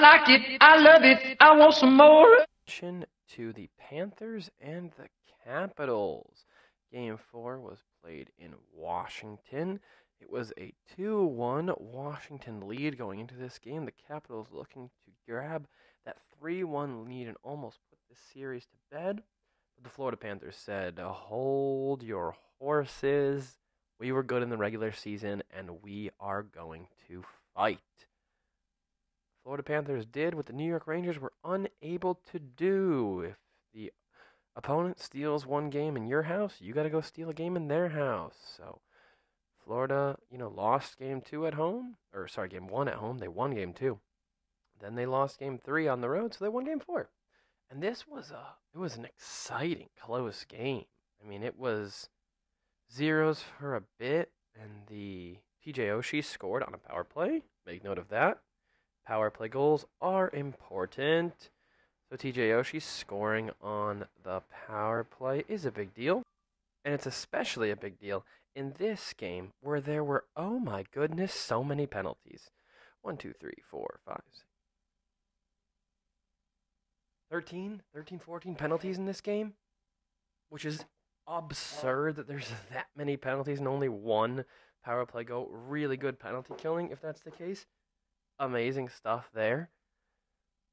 I like it. I love it. I want some more. To the Panthers and the Capitals. Game 4 was played in Washington. It was a 2-1 Washington lead going into this game. The Capitals looking to grab that 3-1 lead and almost put the series to bed. But the Florida Panthers said, hold your horses. We were good in the regular season, and we are going to fight. Florida Panthers did what the New York Rangers were unable to do. If the opponent steals one game in your house, you got to go steal a game in their house. So Florida, lost game 2 at home, game 1 at home. They won game 2. Then they lost game 3 on the road, so they won game 4. And this was an exciting, close game. I mean, it was zeros for a bit, and the TJ Oshie scored on a power play. Make note of that. Power play goals are important. So TJ Oshie scoring on the power play is a big deal. And it's especially a big deal in this game where there were, oh my goodness, so many penalties. 1, 2, 3, 4, 5, 6. 13, 14 penalties in this game, which is absurd that there's that many penalties and only one power play goal. Really good penalty killing if that's the case. Amazing stuff there.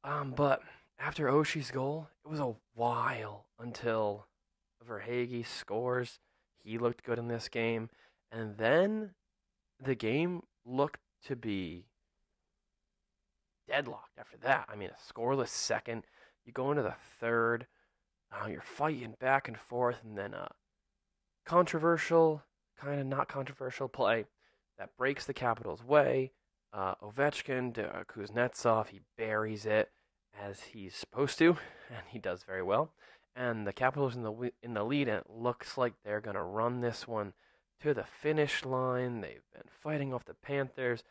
But after Oshie's goal, it was a while until Verhaeghe scores. He looked good in this game. And then the game looked to be deadlocked after that. I mean, a scoreless second. You go into the third. You're fighting back and forth. And then a controversial, kind of not controversial play that breaks the Capitals' way. Ovechkin to Kuznetsov, he buries it as he's supposed to, and he does very well. And the Capitals in the lead, and it looks like they're going to run this one to the finish line. They've been fighting off the Panthers.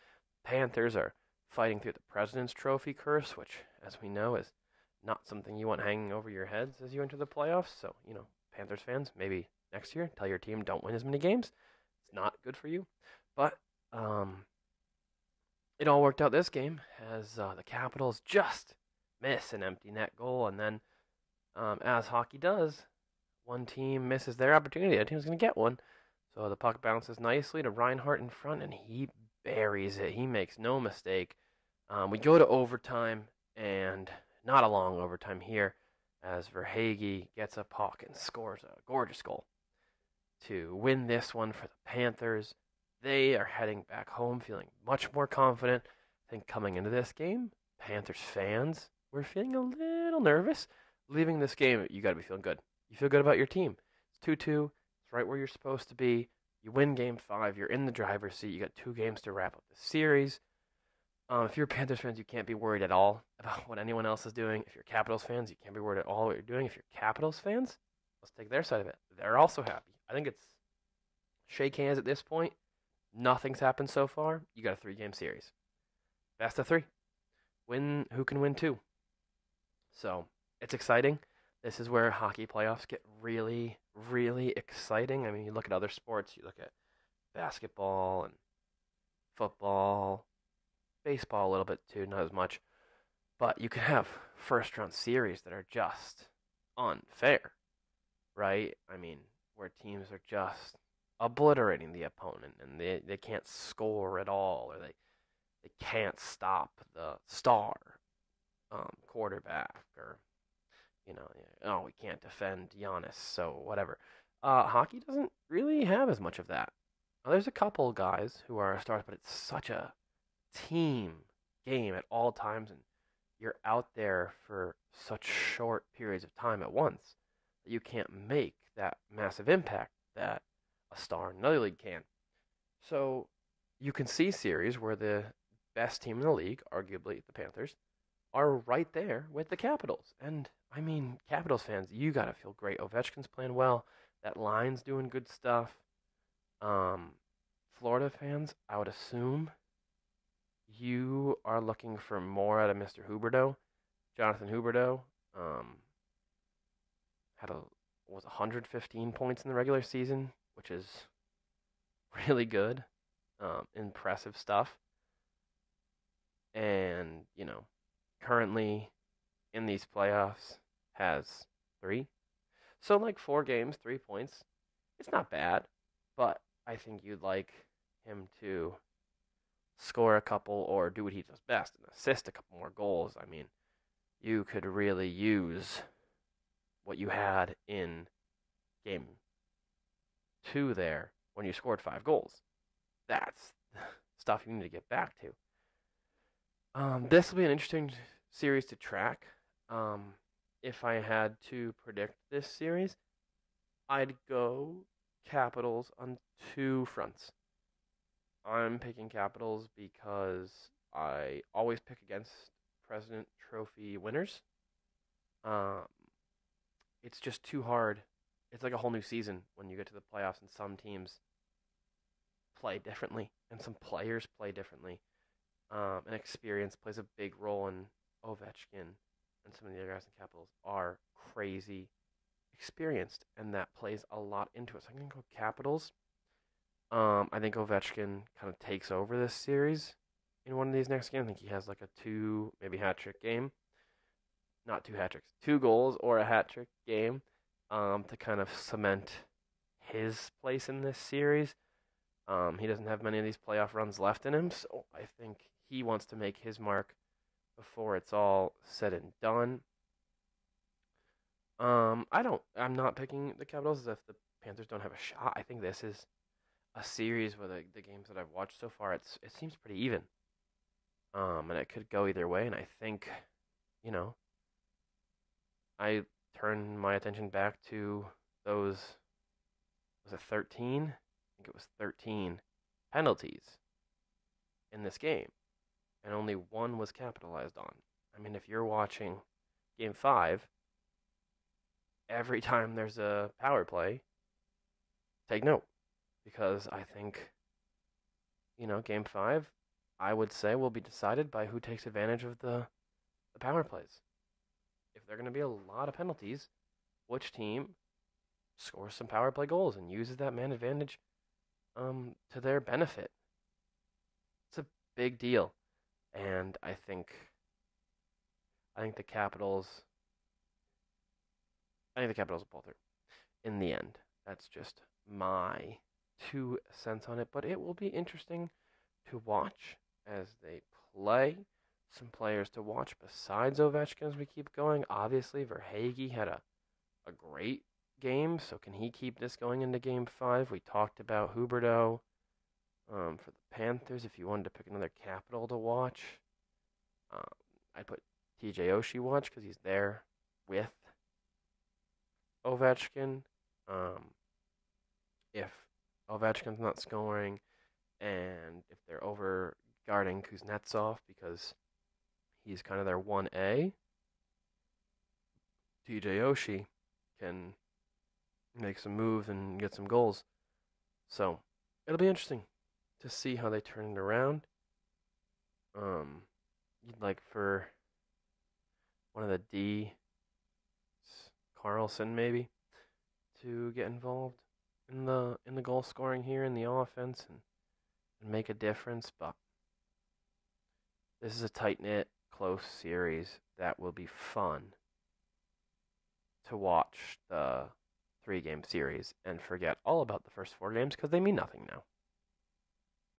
Panthers are fighting through the President's Trophy curse, which, as we know, is not something you want hanging over your heads as you enter the playoffs. So, Panthers fans, maybe next year, tell your team don't win as many games. It's not good for you. But, it all worked out this game as the Capitals just miss an empty net goal. And then, as hockey does, one team misses their opportunity. The other team's going to get one. So the puck bounces nicely to Reinhart in front, and he buries it. He makes no mistake. We go to overtime, and not a long overtime here, as Verhaeghe gets a puck and scores a gorgeous goal to win this one for the Panthers. They are heading back home feeling much more confident. I think coming into this game, Panthers fans were feeling a little nervous. Leaving this game, you got to be feeling good. You feel good about your team. It's 2-2. It's right where you're supposed to be. You win game 5. You're in the driver's seat. You got 2 games to wrap up the series. If you're Panthers fans, you can't be worried at all about what anyone else is doing. If you're Capitals fans, you can't be worried at all what you're doing. If you're Capitals fans, let's take their side of it. They're also happy. I think it's shake hands at this point. Nothing's happened so far. You got a 3-game series. Best of 3. Who can win 2? So, it's exciting. This is where hockey playoffs get really, really exciting. I mean, you look at other sports. You look at basketball and football, baseball a little bit too, not as much. But you can have first-round series that are just unfair, right? I mean, where teams are just obliterating the opponent, and they can't score at all, or they can't stop the star quarterback, or we can't defend Giannis, so whatever. Hockey doesn't really have as much of that. Now, there's a couple guys who are stars, but it's such a team game at all times, and you're out there for such short periods of time at once that you can't make that massive impact that a star in another league can. So you can see series where the best team in the league, arguably the Panthers, are right there with the Capitals. And, I mean, Capitals fans, you got to feel great. Ovechkin's playing well. That line's doing good stuff. Florida fans, I would assume you are looking for more out of Mr. Huberdeau. Jonathan Huberdeau was 115 points in the regular season, which is really good. Impressive stuff. And, currently in these playoffs has 3. So, like 4 games, 3 points. It's not bad, but I think you'd like him to score a couple or do what he does best and assist a couple more goals. I mean, you could really use what you had in game 2 there when you scored 5 goals. That's stuff you need to get back to. This will be an interesting series to track. If I had to predict this series, I'd go Capitals on 2 fronts. I'm picking Capitals because I always pick against President Trophy winners. Um, it's just too hard. It's like a whole new season when you get to the playoffs, and some teams play differently, and some players play differently. And experience plays a big role in Ovechkin, and some of the other guys in Capitals are crazy experienced, and that plays a lot into it. So I'm going to go Capitals. I think Ovechkin kind of takes over this series in one of these next games. I think he has like a 2, maybe hat trick game. Not 2 hat tricks, 2 goals or a hat trick game to kind of cement his place in this series. He doesn't have many of these playoff runs left in him, so I think he wants to make his mark before it's all said and done. I'm not picking the Capitals as if the Panthers don't have a shot. I think this is a series where the games that I've watched so far, it seems pretty even. And it could go either way, and I think, I turn my attention back to those, was it 13? I think it was 13 penalties in this game, and only 1 was capitalized on. I mean, if you're watching Game 5, every time there's a power play, take note, because I think, Game 5, I would say, will be decided by who takes advantage of the power plays. If there are going to be a lot of penalties, which team scores some power play goals and uses that man advantage to their benefit? It's a big deal, and I think the Capitals. I think the Capitals will pull through in the end. That's just my 2 cents on it, but it will be interesting to watch as they play. Some players to watch besides Ovechkin as we keep going. Obviously, Verhaeghe had a great game, so can he keep this going into Game 5? We talked about Huberdeau for the Panthers. If you wanted to pick another Capital to watch, I'd put TJ Oshie watch because he's there with Ovechkin. If Ovechkin's not scoring, and if they're over guarding Kuznetsov because he's kind of their 1A, TJ Oshie can make some moves and get some goals. So it'll be interesting to see how they turn it around. You'd like for one of the D, Carlson maybe, to get involved in the goal scoring here in the offense and make a difference, but this is a tight-knit, close series that will be fun to watch the 3-game series and forget all about the first 4 games because they mean nothing now.